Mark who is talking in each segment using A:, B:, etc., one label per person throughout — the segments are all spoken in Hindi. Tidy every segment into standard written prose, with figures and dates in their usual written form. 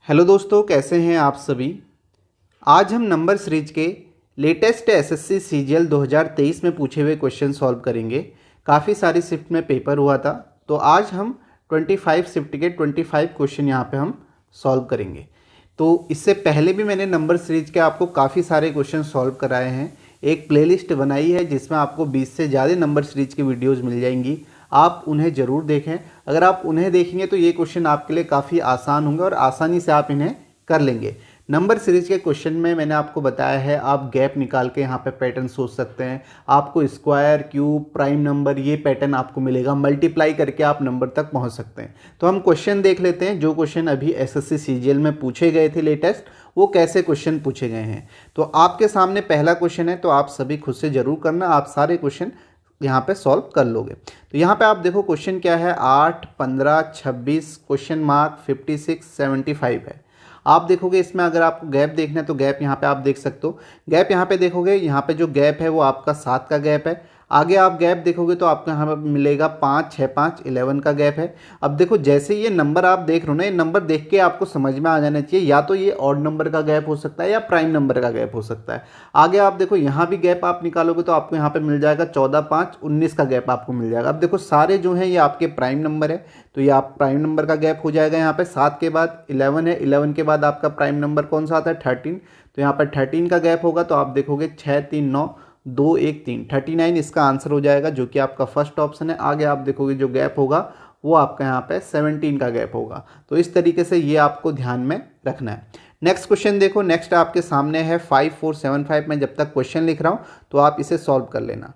A: हेलो दोस्तों, कैसे हैं आप सभी। आज हम नंबर सीरीज के लेटेस्ट एसएससी सीजीएल 2023 में पूछे हुए क्वेश्चन सॉल्व करेंगे। काफ़ी सारी शिफ्ट में पेपर हुआ था, तो आज हम 25 शिफ्ट के 25 क्वेश्चन यहाँ पे हम सॉल्व करेंगे। तो इससे पहले भी मैंने नंबर सीरीज के आपको काफ़ी सारे क्वेश्चन सॉल्व कराए हैं। एक प्लेलिस्ट बनाई है जिसमें आपको 20 से ज़्यादा नंबर सीरीज की वीडियोज़ मिल जाएंगी। आप उन्हें ज़रूर देखें। अगर आप उन्हें देखेंगे तो ये क्वेश्चन आपके लिए काफ़ी आसान होंगे और आसानी से आप इन्हें कर लेंगे। नंबर सीरीज के क्वेश्चन में मैंने आपको बताया है, आप गैप निकाल के यहाँ पे पैटर्न सोच सकते हैं। आपको स्क्वायर, क्यूब, प्राइम नंबर ये पैटर्न आपको मिलेगा। मल्टीप्लाई करके आप नंबर तक पहुँच सकते हैं। तो हम क्वेश्चन देख लेते हैं। जो क्वेश्चन अभी एसएससी सीजीएल में पूछे गए थे लेटेस्ट, वो कैसे क्वेश्चन पूछे गए हैं। तो आपके सामने पहला क्वेश्चन है, तो आप सभी खुद से ज़रूर करना। आप सारे क्वेश्चन यहाँ पे सॉल्व कर लोगे। तो यहाँ पे आप देखो क्वेश्चन क्या है, 8, 15, 26 क्वेश्चन मार्क 56, 75 है। आप देखोगे इसमें अगर आपको गैप देखना है तो गैप यहाँ पे आप देख सकते हो। गैप यहाँ पे देखोगे, यहाँ पे जो गैप है वो आपका 7 का गैप है। आगे आप गैप देखोगे तो आपको यहाँ पर मिलेगा 5, 6, 5, 11 का गैप है। अब देखो जैसे ये नंबर आप देख रहे हो ना, ये नंबर देख के आपको समझ में आ जाना चाहिए, या तो ये ऑड नंबर का गैप हो सकता है या प्राइम नंबर का गैप हो सकता है। आगे आप देखो यहाँ भी गैप आप निकालोगे तो आपको यहाँ पे मिल जाएगा 14, 5, 19 का गैप आपको मिल जाएगा। अब देखो सारे जो हैं ये आपके प्राइम नंबर है, तो ये आप प्राइम नंबर का गैप हो जाएगा। यहाँ पे 7 के बाद 11 है, 11 के बाद आपका प्राइम नंबर कौन सा आता है, 13। तो यहाँ पर 13 का गैप होगा, तो आप देखोगे 6, 3, 9, 2, 1, 3, 39 इसका आंसर हो जाएगा, जो कि आपका फर्स्ट ऑप्शन है। आगे आप देखोगे जो गैप होगा वो आपका यहाँ पे 17 का गैप होगा। तो इस तरीके से ये आपको ध्यान में रखना है। नेक्स्ट क्वेश्चन देखो, नेक्स्ट आपके सामने है 5, 4, 7, 5। मैं जब तक क्वेश्चन लिख रहा हूँ तो आप इसे सॉल्व कर लेना।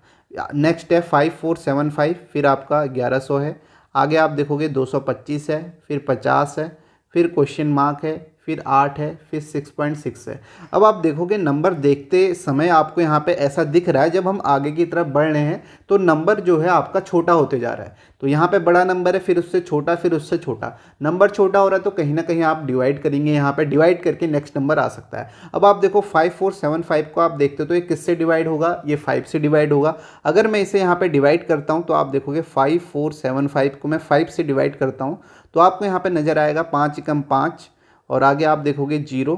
A: नेक्स्ट है 5, 4, 7, 5, फिर आपका 1100 है। आगे आप देखोगे 225 है, फिर 50 है, फिर क्वेश्चन मार्क है, फिर 8 है, फिर 6.6 है। अब आप देखोगे नंबर देखते समय आपको यहाँ पे ऐसा दिख रहा है, जब हम आगे की तरफ बढ़ रहे हैं तो नंबर जो है आपका छोटा होते जा रहा है। तो यहाँ पे बड़ा नंबर है, फिर उससे छोटा, फिर उससे छोटा। नंबर छोटा हो रहा है तो कहीं ना कहीं आप डिवाइड करेंगे, यहाँ पे डिवाइड करके नेक्स्ट नंबर आ सकता है। अब आप देखो 5, 4, 7, 5 को आप देखते हो तो ये किससे डिवाइड होगा, ये 5 से डिवाइड होगा। अगर मैं इसे यहाँ पे डिवाइड करता हूँ तो आप देखोगे 5, 4, 7, 5 को मैं 5 से डिवाइड करता हूँ तो आपको यहाँ पे नजर आएगा 5 एकम 5, और आगे आप देखोगे 0।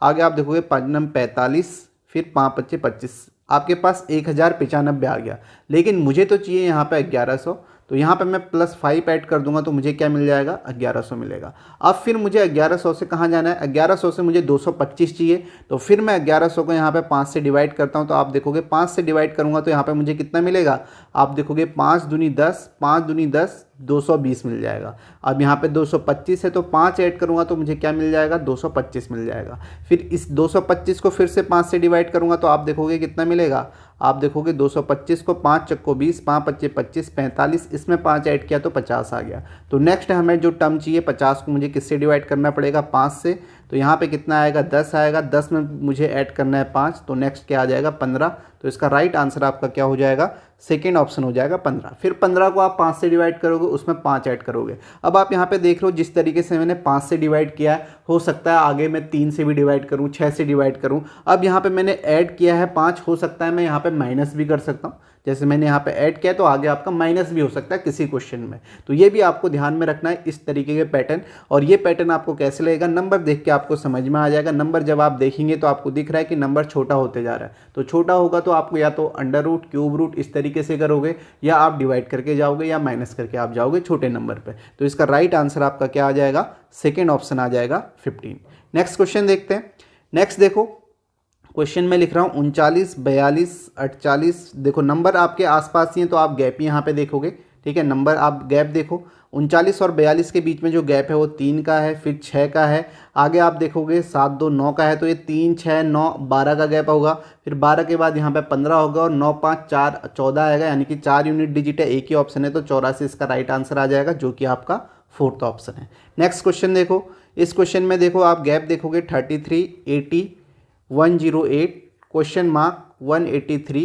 A: आगे आप देखोगे 5 नम 45, फिर 5 पच्चे 25। आपके पास 1095 आ गया, लेकिन मुझे तो चाहिए यहाँ पे 1100। तो यहाँ पे मैं +5 ऐड कर दूंगा तो मुझे क्या मिल जाएगा, 1100 मिलेगा। अब फिर मुझे 1100 से कहाँ जाना है, 1100 से मुझे 225 चाहिए। तो फिर मैं 1100 को यहाँ पे 5 से डिवाइड करता हूँ, तो आप देखोगे 5 से डिवाइड करूँगा तो यहाँ पे मुझे कितना मिलेगा, आप देखोगे 5 दूनी 10, 5 दूनी 10, 220 मिल जाएगा। अब यहाँ पे 225 है तो 5 ऐड करूँगा तो मुझे क्या मिल जाएगा, 225 मिल जाएगा। फिर इस 225 को फिर से 5 से डिवाइड करूँगा तो आप देखोगे कितना मिलेगा, आप देखोगे 225 को 5 चक्को 20, 5 पच्चे 25, 45, इसमें 5 ऐड किया तो 50 आ गया। तो नेक्स्ट हमें जो टर्म चाहिए 50 को मुझे किससे डिवाइड करना पड़ेगा, 5 से। तो यहाँ पे कितना आएगा, 10 आएगा। 10 में मुझे ऐड करना है 5, तो नेक्स्ट क्या आ जाएगा, 15। तो इसका राइट आंसर आपका क्या हो जाएगा, सेकेंड ऑप्शन हो जाएगा 15। फिर 15 को आप 5 से डिवाइड करोगे, उसमें 5 ऐड करोगे। अब आप यहाँ पे देख रहे हो जिस तरीके से मैंने 5 से डिवाइड किया है, हो सकता है आगे मैं 3 से भी डिवाइड करूँ, 6 से डिवाइड करूँ। अब यहाँ पे मैंने ऐड किया है 5, हो सकता है मैं यहाँ पे माइनस भी कर सकता हूँ। जैसे मैंने यहाँ पे ऐड किया तो आगे आपका माइनस भी हो सकता है किसी क्वेश्चन में। तो ये भी आपको ध्यान में रखना है, इस तरीके के पैटर्न। और ये पैटर्न आपको कैसे लगेगा, नंबर देख के आपको समझ में आ जाएगा। नंबर जब आप देखेंगे तो आपको दिख रहा है कि नंबर छोटा होते जा रहा है, तो छोटा होगा तो आपको या तो अंडर रूट, क्यूब रूट इस तरीके से करोगे, या आप डिवाइड करके जाओगे, या माइनस करके आप जाओगे छोटे नंबर पे। तो इसका राइट आंसर आपका क्या आ जाएगा, सेकेंड ऑप्शन आ जाएगा 15। नेक्स्ट क्वेश्चन देखते हैं। नेक्स्ट देखो क्वेश्चन में लिख रहा हूँ 39, 42, 48। देखो नंबर आपके आसपास ही हैं तो आप गैप ही यहाँ पे देखोगे, ठीक है। नंबर आप गैप देखो, 39 और 42 के बीच में जो गैप है वो 3 का है, फिर 6 का है। आगे आप देखोगे 7, 2, 9 का है, तो ये 3, 6, 9, 12 का गैप होगा। फिर 12 के बाद यहाँ पे 15 होगा, और 9, 5, 4, 14 आएगा, यानी कि 4 यूनिट डिजिट है, एक ही ऑप्शन है, तो 84 इसका राइट आंसर आ जाएगा, जो कि आपका फोर्थ ऑप्शन है। नेक्स्ट क्वेश्चन देखो, इस क्वेश्चन में देखो आप गैप देखोगे 33, 80, 108, क्वेश्चन मार्क 183,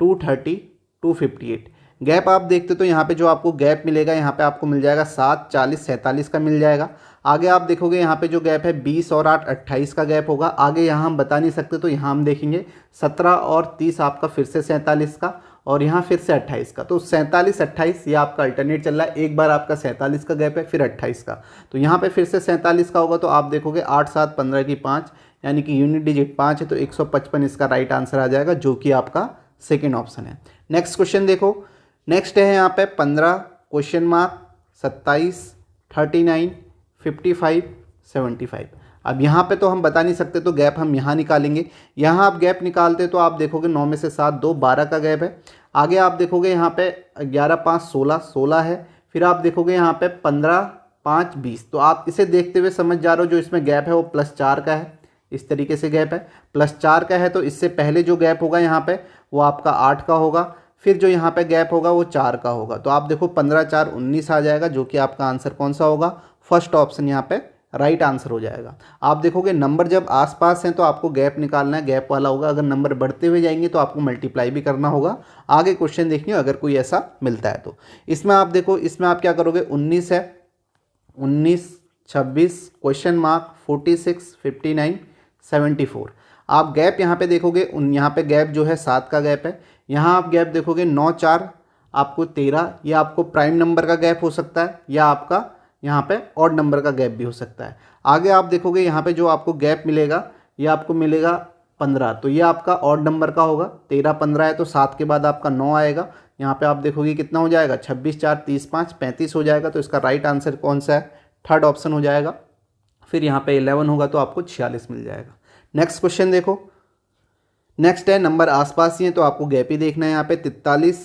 A: 230, 258। गैप आप देखते तो यहाँ पे जो आपको गैप मिलेगा, यहाँ पे आपको मिल जाएगा 7, 40, 47 का मिल जाएगा। आगे आप देखोगे यहाँ पे जो गैप है 20 और 8, 28 का गैप होगा। आगे यहाँ हम बता नहीं सकते तो यहाँ हम देखेंगे 17 और 30 आपका फिर से 47 का, और यहाँ फिर से 28 का, तो 47 28 ये आपका अल्टरनेट चल रहा है। एक बार आपका 47 का गैप है, फिर 28 का, तो यहाँ पे फिर से 47 का होगा, तो आप देखोगे 8 7 15 की 5, यानी कि यूनिट डिजिट 5 है, तो 155 इसका राइट आंसर आ जाएगा, जो कि आपका सेकेंड ऑप्शन है। नेक्स्ट क्वेश्चन देखो, नेक्स्ट है यहाँ पे 15 क्वेश्चन मार्क 27 39 55 75। अब यहाँ पे तो हम बता नहीं सकते, तो गैप हम यहाँ निकालेंगे। यहाँ आप गैप निकालते तो आप देखोगे 9 में से 7 2 12 का गैप है। आगे आप देखोगे यहाँ पे 11 5 16 16 है। फिर आप देखोगे यहाँ पे 15 5 20। तो आप इसे देखते हुए समझ जा रहे हो, जो इसमें गैप है वो +4 का है। इस तरीके से गैप है, +4 का है, तो इससे पहले जो गैप होगा यहाँ पे वो आपका 8 का होगा। फिर जो यहाँ पे गैप होगा वो 4 का होगा। तो आप देखो 15 4 19 आ जाएगा, जो कि आपका आंसर कौन सा होगा? फर्स्ट ऑप्शन यहाँ पे राइट आंसर हो जाएगा। आप देखोगे नंबर जब आसपास हैं तो आपको गैप निकालना है, गैप वाला होगा। अगर नंबर बढ़ते हुए जाएंगे तो आपको मल्टीप्लाई भी करना होगा। आगे क्वेश्चन देखिए, अगर कोई ऐसा मिलता है तो इसमें आप देखो, इसमें आप क्या करोगे, 19 है, 19 26 क्वेश्चन मार्क 46 59 74। आप गैप यहाँ पे देखोगे, यहाँ पे गैप जो है 7 का गैप है। यहाँ आप गैप देखोगे 9 4 आपको 13, ये आपको प्राइम नंबर का गैप हो सकता है, या आपका यहाँ पे ऑड नंबर का गैप भी हो सकता है। आगे आप देखोगे यहाँ पे जो आपको गैप मिलेगा, ये आपको मिलेगा 15, तो ये आपका ऑड नंबर का होगा। 13 15 है, तो 7 के बाद आपका 9 आएगा। यहाँ पे आप देखोगे कितना हो जाएगा, 26 4 30 5 35 हो जाएगा। तो इसका राइट आंसर कौन सा है? थर्ड ऑप्शन हो जाएगा। फिर यहाँ पे 11 होगा तो आपको 46 मिल जाएगा। नेक्स्ट क्वेश्चन देखो, नेक्स्ट है नंबर आसपास ही है, तो आपको गैप ही देखना है। यहाँ पे 43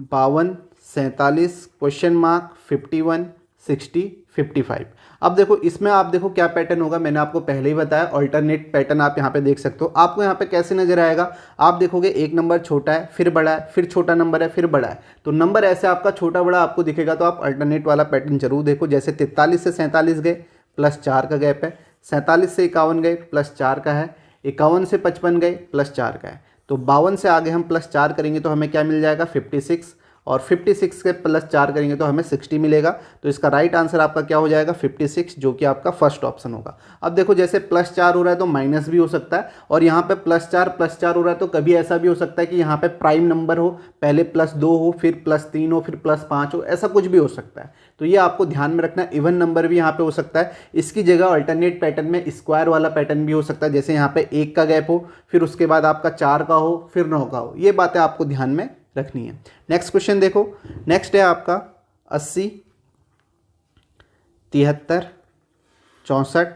A: 52 47 क्वेश्चन मार्क 51 60 55। अब देखो इसमें आप देखो क्या पैटर्न होगा, मैंने आपको पहले ही बताया, ऑल्टरनेट पैटर्न आप यहाँ पे देख सकते हो। आपको यहाँ पे कैसे नजर आएगा, आप देखोगे एक नंबर छोटा है, फिर बड़ा है, फिर छोटा नंबर है, फिर बड़ा है, तो नंबर ऐसे आपका छोटा बड़ा आपको दिखेगा। तो आप अल्टरनेट वाला पैटर्न जरूर देखो। जैसे 43 से 47 गए, +4 का गैप है। 47 से 51 गए, +4 का है। 51 से 55 गए, +4 का है। तो 52 से आगे हम +4 करेंगे तो हमें क्या मिल जाएगा, 56। और 56 के +4 करेंगे तो हमें 60 मिलेगा। तो इसका राइट आंसर आपका क्या हो जाएगा, 56, जो कि आपका फर्स्ट ऑप्शन होगा। अब देखो जैसे +4 हो रहा है तो माइनस भी हो सकता है, और यहाँ पे +4 हो रहा है तो कभी ऐसा भी हो सकता है कि यहाँ पे प्राइम नंबर हो, पहले +2 हो, फिर +3 हो, फिर +5 हो, ऐसा कुछ भी हो सकता है। तो ये आपको ध्यान में रखना है। इवन नंबर भी यहाँ पे हो सकता है। इसकी जगह अल्टरनेट पैटर्न में स्क्वायर वाला पैटर्न भी हो सकता है, जैसे यहाँ पे 1 का गैप हो, फिर उसके बाद आपका 4 का हो, फिर 9 का हो। ये बातें आपको ध्यान में रखनी है। नेक्स्ट क्वेश्चन देखो, नेक्स्ट है आपका 80 73 64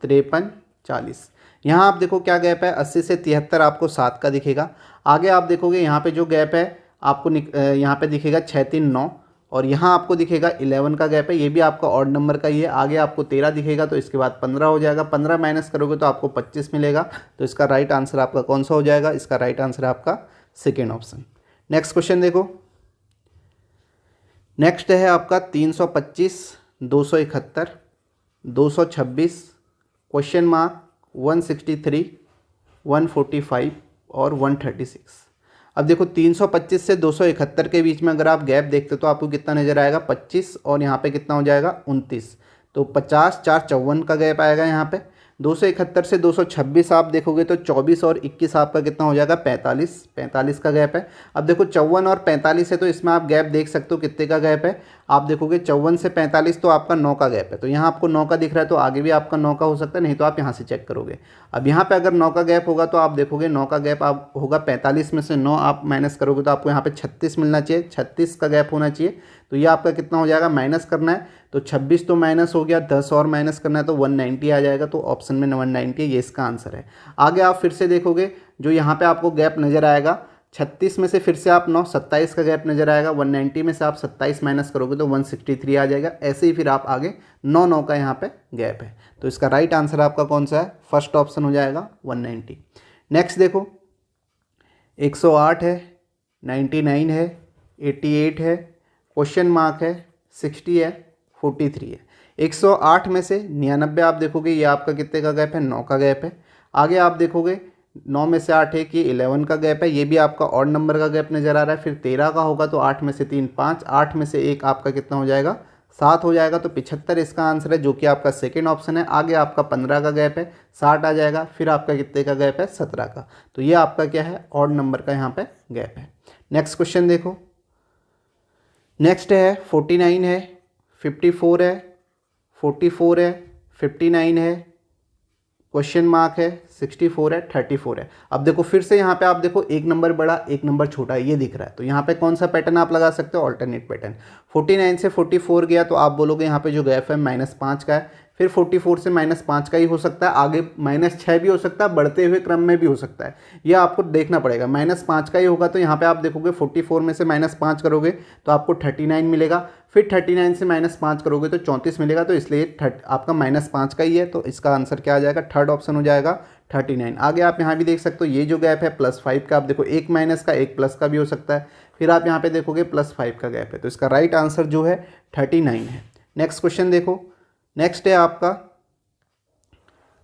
A: 53 40। यहाँ आप देखो क्या गैप है, 80 से 73 आपको 7 का दिखेगा। आगे आप देखोगे यहाँ पे जो गैप है आपको यहाँ पे दिखेगा 6 3 9, और यहाँ आपको दिखेगा 11 का गैप है, ये भी आपका ऑड नंबर का ही है। आगे आपको 13 दिखेगा, तो इसके बाद 15 हो जाएगा। 15 माइनस करोगे तो आपको 25 मिलेगा। तो इसका राइट आंसर आपका कौन सा हो जाएगा, इसका राइट आंसर आपका सेकेंड ऑप्शन। नेक्स्ट क्वेश्चन देखो, नेक्स्ट है आपका 325 271 226 क्वेश्चन मार्क 163 145 और 136। अब देखो 325 से 271 के बीच में अगर आप गैप देखते हो तो आपको कितना नजर आएगा, 25, और यहाँ पे कितना हो जाएगा, 29। तो 50 4 54 का गैप आएगा यहाँ पे। 271 से 226 आप देखोगे तो 24 और 21 आपका कितना हो जाएगा, 45 का गैप है। अब देखो 54 और 45 है, तो इसमें आप गैप देख सकते हो कितने का गैप है। आप देखोगे 54 से 45 तो आपका 9 का गैप है। तो यहाँ आपको 9 का दिख रहा है, तो आगे भी आपका 9 का हो सकता है, नहीं तो आप यहाँ से चेक करोगे। अब यहाँ पे अगर 9 का गैप होगा तो आप देखोगे 9 का गैप आप होगा 45 में से 9 आप माइनस करोगे तो आपको यहाँ पे 36 मिलना चाहिए, 36 का गैप होना चाहिए। तो ये आपका कितना हो जाएगा, माइनस करना है, तो 26 तो माइनस हो गया, 10 और माइनस करना है तो 190 आ जाएगा। तो ऑप्शन में 190 ये इसका आंसर है। आगे आप फिर से देखोगे जो यहाँ पे आपको गैप नज़र आएगा, 36 में से फिर से आप 9 27 का गैप नज़र आएगा। 190 में से आप 27 माइनस करोगे तो 163 आ जाएगा। ऐसे ही फिर आप आगे 9 का यहाँ पे गैप है। तो इसका राइट आंसर आपका कौन सा है, फर्स्ट ऑप्शन हो जाएगा 190। नेक्स्ट देखो 108 है, 99 है, 88 है, क्वेश्चन मार्क है, 60 है, 43 है। 108 में से 99 आप देखोगे ये आपका कितने का गैप है, 9 का गैप है। आगे आप देखोगे 9 में से 8 है कि 11 का गैप है, ये भी आपका ऑड नंबर का गैप नज़र आ रहा है। फिर 13 का होगा तो 8 में से 3 5, 8 में से 1 आपका कितना हो जाएगा, 7 हो जाएगा। तो 75 इसका आंसर है, जो कि आपका सेकेंड ऑप्शन है। आगे आपका 15 का गैप है, 60 आ जाएगा। फिर आपका कितने का गैप है, 17 का। तो ये आपका क्या है, ऑड नंबर का यहाँ पे गैप है। नेक्स्ट क्वेश्चन देखो, नेक्स्ट है 49 है, 54 है, 44 है, 59 है, क्वेश्चन मार्क है, 64 है, 34 है। अब देखो फिर से यहाँ पे आप देखो एक नंबर बड़ा एक नंबर छोटा ये दिख रहा है, तो यहाँ पे कौन सा पैटर्न आप लगा सकते हो, ऑल्टरनेट पैटर्न। 49 से 44 गया तो आप बोलोगे यहाँ पे जो गैप है -5 का है, फिर 44 से -5 का ही हो सकता है, आगे -6 भी हो सकता है, बढ़ते हुए क्रम में भी हो सकता है, यह आपको देखना पड़ेगा। -5 का ही होगा तो यहाँ पे आप देखोगे 44 में से -5 करोगे तो आपको 39 मिलेगा, फिर 39 से -5 करोगे तो 34 मिलेगा, तो इसलिए आपका -5 का ही है, तो इसका आंसर क्या आ जाएगा, थर्ड ऑप्शन हो जाएगा 39। आगे आप यहाँ भी देख सकते हो ये जो गैप है +5 का, आप देखो एक माइनस का एक प्लस का भी हो सकता है, फिर आप यहाँ पे देखोगे +5 का गैप है, तो इसका राइट आंसर जो है 39 है। नेक्स्ट क्वेश्चन देखो, नेक्स्ट है आपका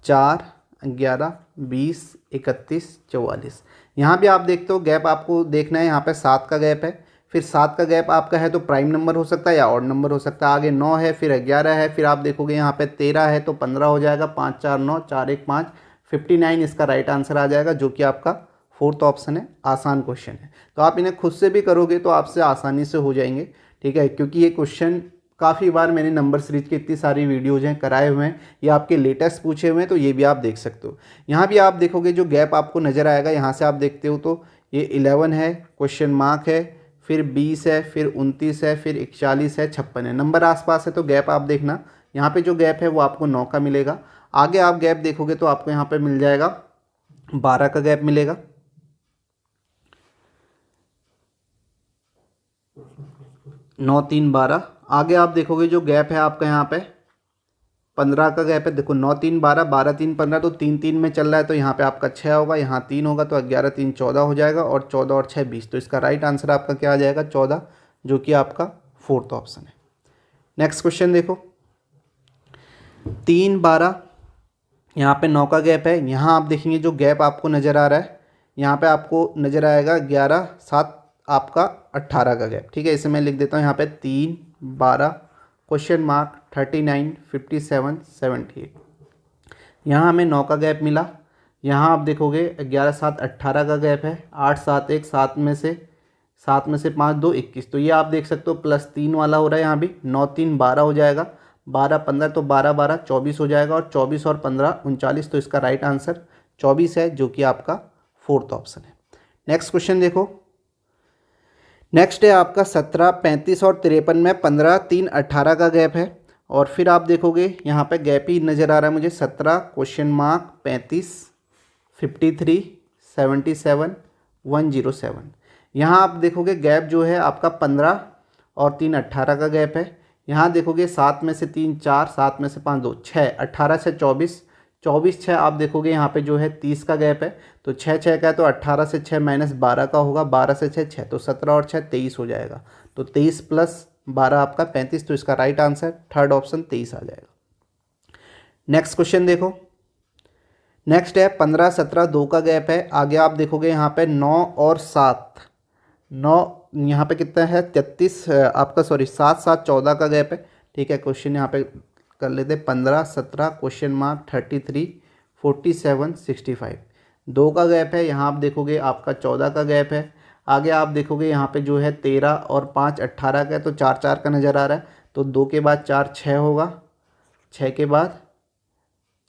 A: 4, 11, 20, 31, 44। यहाँ भी आप देखते हो गैप आपको देखना है, यहाँ पे 7 का गैप है, फिर 7 का गैप आपका है तो प्राइम नंबर हो सकता है या ऑड नंबर हो सकता है, आगे 9 है, फिर 11 है, फिर आप देखोगे यहाँ पे 13 है तो 15 हो जाएगा, 5 4 9 4 1 5, 59 इसका राइट आंसर आ जाएगा, जो कि आपका फोर्थ ऑप्शन है। आसान क्वेश्चन है, तो आप इन्हें खुद से भी करोगे तो आपसे आसानी से हो जाएंगे, ठीक है, क्योंकि ये क्वेश्चन काफ़ी बार मैंने नंबर सीरीज की इतनी सारी वीडियोज़ हैं कराए हुए हैं, ये आपके लेटेस्ट पूछे हुए हैं, तो ये भी आप देख सकते हो। यहाँ भी आप देखोगे जो गैप आपको नज़र आएगा, यहाँ से आप देखते हो तो ये 11 है, क्वेश्चन मार्क है, फिर 20 है, फिर 29 है, फिर 41 है, 56 है, नंबर आसपास है, तो गैप आप देखना, यहाँ पे जो गैप है वो आपको 9 का मिलेगा। आगे आप गैप देखोगे तो आपको यहाँ पे मिल जाएगा 12 का गैप मिलेगा, 9 3 12। आगे आप देखोगे जो गैप है आपका यहाँ पे 15 का गैप है, देखो 9 3 12, 12 3 15, तो 3 3 में चल रहा है, तो यहाँ पे आपका 6 होगा, यहाँ 3 होगा, तो 11 3 14 हो जाएगा, और 14 और 6 20, तो इसका राइट आंसर आपका क्या आ जाएगा, 14, जो कि आपका फोर्थ ऑप्शन है। नेक्स्ट क्वेश्चन देखो, 3 12, यहाँ पे 9 का गैप है, यहाँ आप देखेंगे जो गैप आपको नज़र आ रहा है, यहाँ पे आपको नज़र आएगा 11 7 आपका 18 का गैप, ठीक है, इसे मैं लिख देता हूँ यहाँ पे 3 12 क्वेश्चन मार्क 39 57 78। यहाँ हमें 9 का गैप मिला, यहाँ आप देखोगे 11 7 18 का गैप है, 8 7 1 7 में से 5 2 21, तो ये आप देख सकते हो +3 वाला हो रहा है, यहाँ भी 9 3 12 हो जाएगा, 12 15 तो 12 12 24 हो जाएगा, और 24 और 15 39, तो इसका राइट आंसर 24 है, जो कि आपका फोर्थ ऑप्शन है। नेक्स्ट क्वेश्चन देखो, नेक्स्ट है आपका 17 35 और 53 में 15 3 18 का गैप है, और फिर आप देखोगे यहाँ पे गैप ही नज़र आ रहा है मुझे, 17 क्वेश्चन मार्क 35 53 77 107। यहाँ आप देखोगे गैप जो है आपका 15 और 3 18 का गैप है, यहाँ देखोगे 7 में से 3 4, 7 में से 5 2 6, 18 से 24 24 6, आप देखोगे यहाँ पे जो है 30 का गैप है, तो 6 6 का है तो 18 से 6 -12 का होगा, 12 से 6 6, तो 17 और 6 23 हो जाएगा, तो 23 + 12 आपका 35, तो इसका राइट आंसर थर्ड ऑप्शन 23 आ जाएगा। नेक्स्ट क्वेश्चन देखो, नेक्स्ट है 15 17 2 का गैप है, आगे आप देखोगे यहाँ पे 9 और 7 9, यहाँ पे कितना है 33 आपका, सॉरी 7 7 14 का गैप है, ठीक है, क्वेश्चन यहाँ पे कर लेते 15 17 क्वेश्चन मार्क 33 47 65, 2 का गैप है, यहाँ आप देखोगे आपका 14 का गैप है, आगे आप देखोगे यहाँ पे जो है 13 और 5 18 का है, तो 4 4 का नज़र आ रहा है, तो 2 के बाद 4 6 होगा, 6 के बाद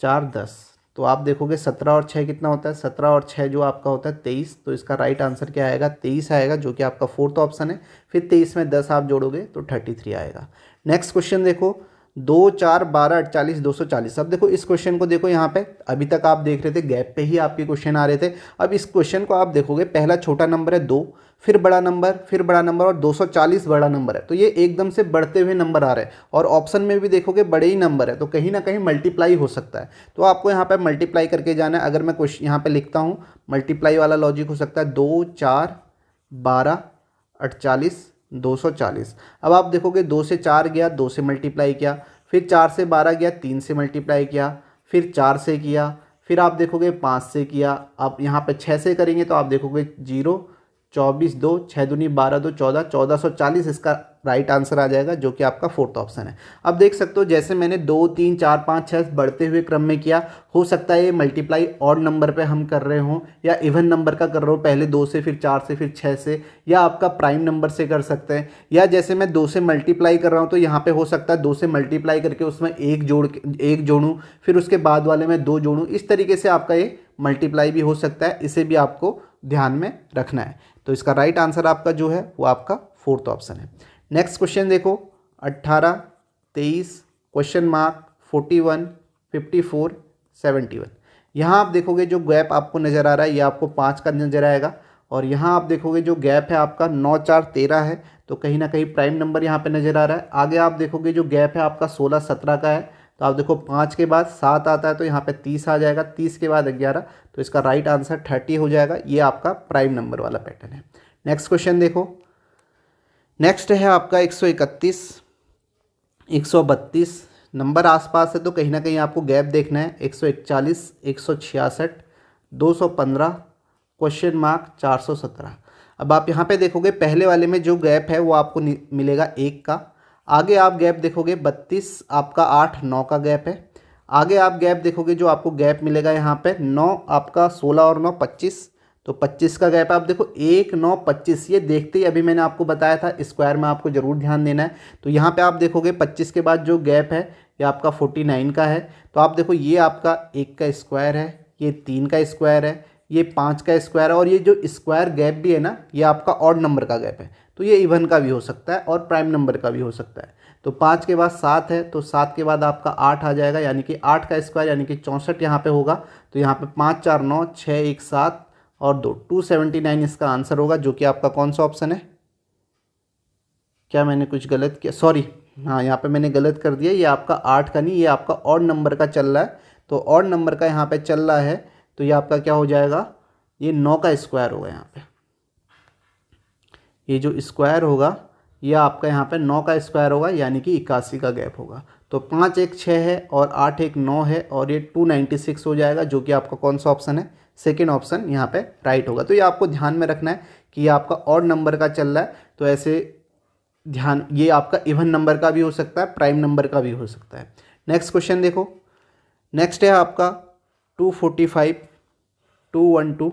A: 4 10, तो आप देखोगे 17 और 6 कितना होता है, 17 और 6 जो आपका होता है 23, तो इसका राइट आंसर क्या आएगा 23 आएगा, जो कि आपका फोर्थ ऑप्शन है। फिर 23 में 10 आप जोड़ोगे तो 33 आएगा। नेक्स्ट क्वेश्चन देखो, 2 4 12 48 240। अब देखो इस क्वेश्चन को देखो, यहाँ पे अभी तक आप देख रहे थे गैप पे ही आपके क्वेश्चन आ रहे थे, अब इस क्वेश्चन को आप देखोगे, पहला छोटा नंबर है 2, फिर बड़ा नंबर, फिर बड़ा नंबर, और 240 बड़ा नंबर है, तो ये एकदम से बढ़ते हुए नंबर आ रहे हैं, और ऑप्शन में भी देखोगे बड़े ही नंबर है, तो कहीं ना कहीं मल्टीप्लाई हो सकता है, तो आपको यहाँ पे मल्टीप्लाई करके जाना है। अगर मैं क्वेश्चन यहाँ पे लिखता हूँ, मल्टीप्लाई वाला लॉजिक हो सकता है 2 4 12 48 240। अब आप देखोगे 2 से 4 गया, 2 से मल्टीप्लाई किया, फिर 4 से 12 गया, 3 से मल्टीप्लाई किया, फिर 4 से किया, फिर आप देखोगे 5 से किया, आप यहाँ पे 6 से करेंगे तो आप देखोगे 0 24 2, 6 दूनी 12 2 14, 1440 इसका राइट आंसर आ जाएगा, जो कि आपका फोर्थ ऑप्शन है। अब देख सकते हो जैसे मैंने 2 3 4 5 6 बढ़ते हुए क्रम में किया, हो सकता है ये मल्टीप्लाई ऑड नंबर पे हम कर रहे हों या इवन नंबर का कर रहे हो, पहले 2 से फिर 4 से फिर 6 से, या आपका प्राइम नंबर से कर सकते हैं, या जैसे मैं 2 से मल्टीप्लाई कर रहा हूँ तो यहाँ पे हो सकता है 2 से मल्टीप्लाई करके उसमें एक जोड़ूँ, फिर उसके बाद वाले में 2 जोड़ूँ। इस तरीके से आपका ये मल्टीप्लाई भी हो सकता है, इसे भी आपको ध्यान में रखना है। तो इसका राइट आंसर आपका जो है वो आपका फोर्थ ऑप्शन है। नेक्स्ट क्वेश्चन देखो, 18 23 क्वेश्चन मार्क 41 54 71। यहाँ आप देखोगे जो गैप आपको नज़र आ रहा है ये आपको 5 का नज़र आएगा, और यहाँ आप देखोगे जो गैप है आपका 9 4 13 है, तो कहीं ना कहीं प्राइम नंबर यहाँ पे नज़र आ रहा है। आगे आप देखोगे जो गैप है आपका 16 17 का है, तो आप देखो 5 के बाद 7 आता है तो यहाँ पे 30 आ जाएगा, 30 के बाद 11, तो इसका राइट आंसर 30 हो जाएगा। ये आपका प्राइम नंबर वाला पैटर्न है। नेक्स्ट क्वेश्चन देखो, नेक्स्ट है आपका 131 132। नंबर आसपास है तो कहीं ना कहीं आपको गैप देखना है। 141 166 215 क्वेश्चन मार्क 417। अब आप यहाँ पे देखोगे पहले वाले में जो गैप है वो आपको मिलेगा 1 का। आगे आप गैप देखोगे 32 आपका 8 9 का गैप है। आगे आप गैप देखोगे जो आपको गैप मिलेगा यहाँ पे 9 आपका 16 और 9 25, तो 25 का गैप आप देखो 1 9 25। ये देखते ही अभी मैंने आपको बताया था स्क्वायर में आपको ज़रूर ध्यान देना है। तो यहाँ पे आप देखोगे 25 के बाद जो गैप है ये आपका 49 का है, तो आप देखो ये आपका 1 का स्क्वायर है, ये 3 का स्क्वायर है, ये 5 का स्क्वायर है, और ये जो स्क्वायर गैप भी है ना ये आपका ऑड नंबर का गैप है, तो ये इवन का भी हो सकता है और प्राइम नंबर का भी हो सकता है। तो 5 के बाद 7 है, तो 7 के बाद आपका 8 आ जाएगा, यानी कि 8 का स्क्वायर यानी कि 64 यहाँ पे होगा। तो यहाँ पे 5 4 9 6 1 7 और 2 279 इसका आंसर होगा, जो कि आपका कौन सा ऑप्शन है। क्या मैंने कुछ गलत किया, सॉरी, हाँ यहाँ पे मैंने गलत कर दिया, ये आपका 8 का नहीं, ये आपका ऑड नंबर का चल रहा है, तो ऑड नंबर का यहाँ पे चल रहा है, तो ये आपका क्या हो जाएगा, ये 9 का स्क्वायर होगा। यहाँ पे ये जो स्क्वायर होगा ये आपका यहाँ पे 9 का स्क्वायर होगा, यानी कि 81 का गैप होगा। तो 5 1 6 है और 8 1 9 है, और ये 296 हो जाएगा, जो कि आपका कौन सा ऑप्शन है, सेकेंड ऑप्शन यहाँ पे राइट होगा। तो ये आपको ध्यान में रखना है कि ये आपका ऑड नंबर का चल रहा है, तो ऐसे ध्यान, ये आपका इवन नंबर का भी हो सकता है, प्राइम नंबर का भी हो सकता है। नेक्स्ट क्वेश्चन देखो, नेक्स्ट है आपका 245 212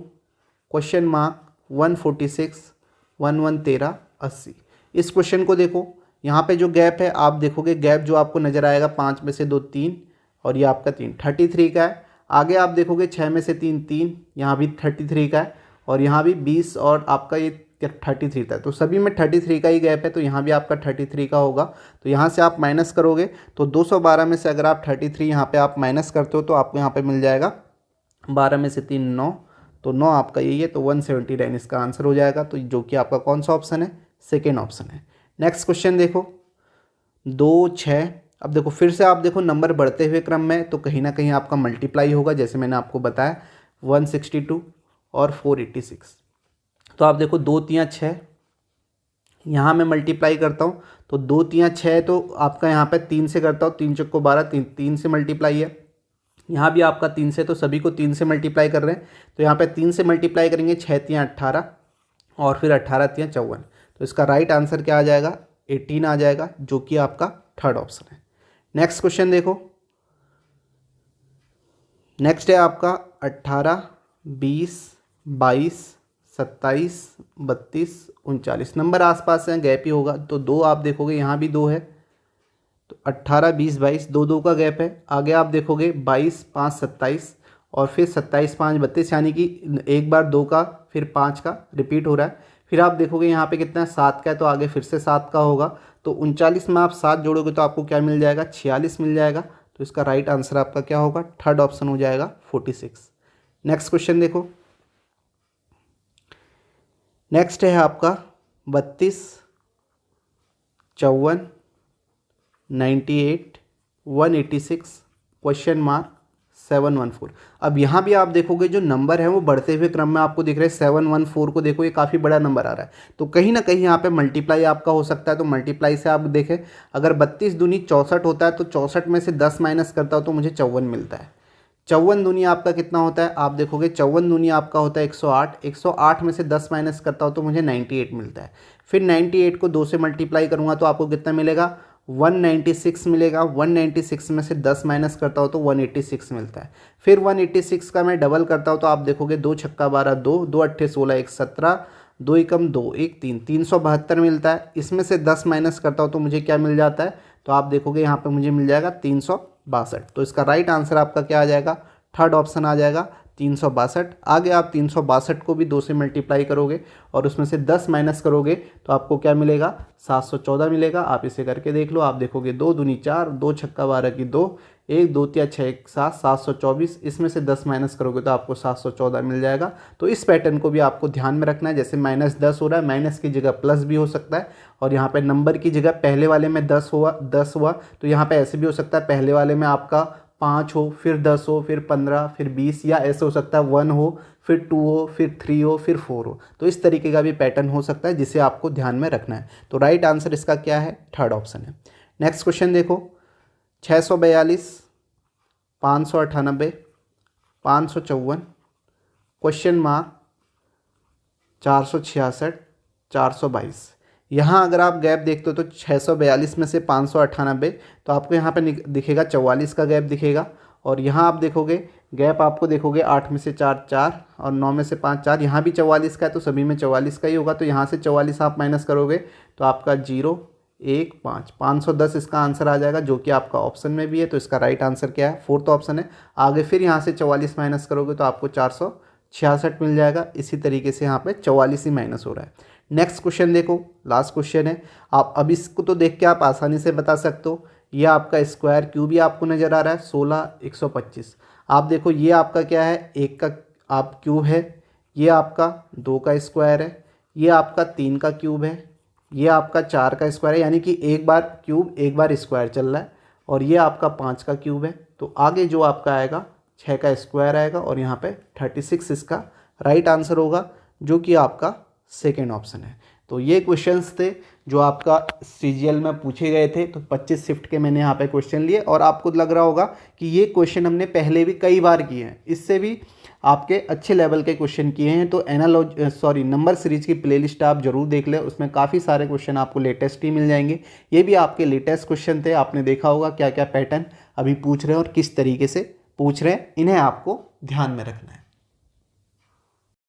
A: क्वेश्चन मार्क 146 1113 80। इस क्वेश्चन को देखो, यहाँ पे जो गैप है आप देखोगे गैप जो आपको नज़र आएगा 5 में से 2 3, और ये आपका 3 33 का है। आगे आप देखोगे 6 में से 3 3, यहाँ भी 33 का है, और यहाँ भी 20 और आपका ये 33 था, तो सभी में 33 का ही गैप है, तो यहाँ भी आपका 33 का होगा। तो यहाँ से आप माइनस करोगे तो 212 में से अगर आप 33 यहाँ पे आप माइनस करते हो तो आपको यहाँ पे मिल जाएगा 12 में से 3 9, तो 9 आपका यही है, तो 179 इसका आंसर हो जाएगा, तो जो कि आपका कौन सा ऑप्शन है, सेकेंड ऑप्शन है। नेक्स्ट क्वेश्चन देखो 2 6। अब देखो फिर से आप देखो नंबर बढ़ते हुए क्रम में, तो कहीं ना कहीं आपका मल्टीप्लाई होगा, जैसे मैंने आपको बताया 162 और 486। तो आप देखो 2 3 6, यहाँ मैं मल्टीप्लाई करता हूँ तो 2 3 6, तो आपका यहाँ पे 3 से करता हूँ, 3 चौको 12, 3 से मल्टीप्लाई है। यहाँ भी आपका 3 से, तो सभी को 3 से मल्टीप्लाई कर रहे हैं, तो यहाँ पे 3 से मल्टीप्लाई करेंगे, 6 3 18 और फिर 18 3 54, तो इसका राइट आंसर क्या आ जाएगा, 18 आ जाएगा, जो कि आपका थर्ड ऑप्शन है। नेक्स्ट क्वेश्चन देखो, नेक्स्ट है आपका 18 20 22 27 32 39। नंबर आसपास हैं, गैप ही होगा, तो 2 आप देखोगे यहाँ भी 2 है, तो 18 20 22 2 2 का गैप है। आगे आप देखोगे 22 5 27 और फिर 27 5 32, यानी कि एक बार 2 का फिर 5 का रिपीट हो रहा है। फिर आप देखोगे यहाँ पे कितना है, 7 का है, तो आगे फिर से 7 का होगा, तो 39 में आप 7 जोड़ोगे तो आपको क्या मिल जाएगा, 46 मिल जाएगा। तो इसका राइट आंसर आपका क्या होगा, थर्ड ऑप्शन हो जाएगा 46। नेक्स्ट क्वेश्चन देखो, नेक्स्ट है आपका 32 54 98 186 क्वेश्चन मार्क 714। अब यहाँ भी आप देखोगे जो नंबर है वो बढ़ते हुए क्रम में आपको दिख रहे हैं। 714 को देखो, ये काफ़ी बड़ा नंबर आ रहा है, तो कहीं ना कहीं यहाँ पे मल्टीप्लाई आपका हो सकता है। तो मल्टीप्लाई से आप देखें, अगर 32 दूनी 64 होता है तो 64 में से 10 माइनस करता हो तो मुझे 54 मिलता है। 54 दूनी आपका कितना होता है, आप देखोगे 54 दूनी आपका होता है 108, 108 में से 10 माइनस करता हो तो मुझे 98 मिलता है। फिर 98 को 2 से मल्टीप्लाई करूँगा तो आपको कितना मिलेगा, 196 मिलेगा। 196 में से 10 माइनस करता हो तो 186 मिलता है। फिर 186 का मैं डबल करता हूँ तो आप देखोगे 2 छक्का 12, 2 2 अट्ठे 16, 1 17, 2 एकम 2, 1 3, 372 मिलता है। इसमें से 10 माइनस करता हूँ तो मुझे क्या मिल जाता है, तो आप देखोगे यहाँ पे मुझे मिल जाएगा 362। तो इसका राइट आंसर आपका क्या आ जाएगा, थर्ड ऑप्शन आ जाएगा 362। आगे आप 362 को भी 2 से मल्टीप्लाई करोगे और उसमें से 10 माइनस करोगे तो आपको क्या मिलेगा, 714 मिलेगा। आप इसे करके देख लो, आप देखोगे 2 दूनी 4, 2 छक्का 12 की 2, 1 2 3 6 1 7, 724। इसमें से 10 माइनस करोगे तो आपको 714 मिल जाएगा। तो इस पैटर्न को भी आपको ध्यान में रखना है। जैसे -10 हो रहा है, माइनस की जगह प्लस भी हो सकता है, और यहाँ पे नंबर की जगह पहले वाले में 10 हुआ तो यहाँ पे ऐसे भी हो सकता है, पहले वाले में आपका 5 हो, फिर 10 हो, फिर 15, फिर 20, या ऐसे हो सकता है 1 हो, फिर 2 हो, फिर 3 हो, फिर 4 हो। तो इस तरीके का भी पैटर्न हो सकता है जिसे आपको ध्यान में रखना है। तो राइट आंसर इसका क्या है, थर्ड ऑप्शन है। नेक्स्ट क्वेश्चन देखो, 642, 598, 554, क्वेश्चन मार्क 466, 422। यहाँ अगर आप गैप देखते हो तो 642 में से 598 तो आपको यहाँ पे दिखेगा 44 का गैप दिखेगा। और यहाँ आप देखोगे गैप, आपको देखोगे 8 में से 4 4 और 9 में से 5 4, यहाँ भी 44 का है तो सभी में 44 का ही होगा। तो यहाँ से 44 आप माइनस करोगे तो आपका 0 1 5, 510 इसका आंसर आ जाएगा, जो कि आपका ऑप्शन में भी है। तो इसका राइट आंसर क्या है, फोर्थ ऑप्शन है। आगे फिर यहाँ से 44 माइनस करोगे तो आपको 466 मिल जाएगा। इसी तरीके से यहाँ पे 44 ही माइनस हो रहा है। नेक्स्ट क्वेश्चन देखो, लास्ट क्वेश्चन है। आप अब इसको तो देख के आप आसानी से बता सकते हो। ये आपका स्क्वायर क्यूब ही आपको नज़र आ रहा है, 16 125। आप देखो ये आपका क्या है, 1 का आप क्यूब है, ये आपका 2 का स्क्वायर है, ये आपका 3 का क्यूब है, ये आपका 4 का स्क्वायर है, यानी कि एक बार क्यूब एक बार स्क्वायर चल रहा है, और ये आपका 5 का क्यूब है। तो आगे जो आपका आएगा 6 का स्क्वायर आएगा, और यहाँ पे 36 इसका राइट आंसर होगा, जो कि आपका सेकेंड ऑप्शन है। तो ये क्वेश्चंस थे जो आपका सीजीएल में पूछे गए थे। तो 25 शिफ्ट के मैंने यहाँ पे क्वेश्चन लिए, और आपको लग रहा होगा कि ये क्वेश्चन हमने पहले भी कई बार किए हैं, इससे भी आपके अच्छे लेवल के क्वेश्चन किए हैं। तो नंबर सीरीज की प्लेलिस्ट आप जरूर देख लें, उसमें काफ़ी सारे क्वेश्चन आपको लेटेस्ट ही मिल जाएंगे। ये भी आपके लेटेस्ट क्वेश्चन थे, आपने देखा होगा क्या क्या पैटर्न अभी पूछ रहे हैं और किस तरीके से पूछ रहे हैं, इन्हें आपको ध्यान में रखना है।